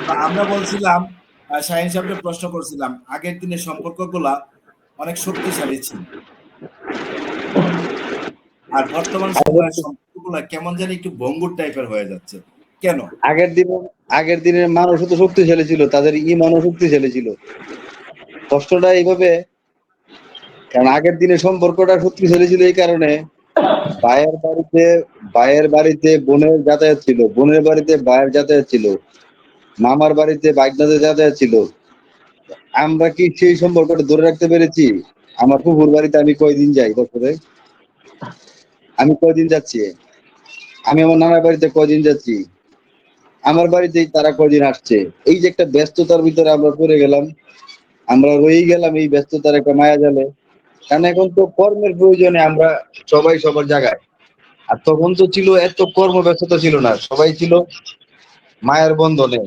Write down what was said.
তো আমরা বলছিলাম, শাহীন সাহেবকে প্রশ্ন করছিলাম, আগের দিনের সম্পর্কগুলা অনেক শক্তিশালী ছিল, আর বর্তমান সময়ের সম্পর্কগুলা কেমন জানি একটু ভঙ্গুর টাইপের হয়ে যাচ্ছে, কেন? আগের দিনে আগের দিনের মানুষ তো শক্তিশালী ছিল, তাদের ইমানও শক্তিশালী ছিল। কষ্টটা এইভাবে, কারণ আগের দিনে সম্পর্কটা শক্তিশালী ছিল এই কারণে, ভাইয়ের বাড়িতে ভাইয়ের বাড়িতে বোনের যাতায়াত ছিল, বোনের বাড়িতে ভাইয়ের যাতায়াত ছিল, মামার বাড়িতে ভাইগনাদের যাতায়াত ছিল। আমরা কি সেই সম্পর্কটা ধরে রাখতে পেরেছি? আমার ফুফুর বাড়িতে আমি কয়দিন যাই বছরে? আমি কয়দিন যাচ্ছি? আমি আমার নানার বাড়িতে কয়দিন যাচ্ছি? আমার বাড়িতেই তারা কয়দিন আসছে? এই যে একটা ব্যস্ততার ভিতরে আমরা পড়ে গেলাম, আমরা রয়েই গেলাম এই ব্যস্ততার একটা মায়া জালে। কারণ এখন তো কর্মের প্রয়োজনে আমরা সবাই সবার জায়গায়। আর তখন তো ছিল, এত কর্মব্যস্ততা ছিল না, সবাই ছিল মায়ের বন্ধনে।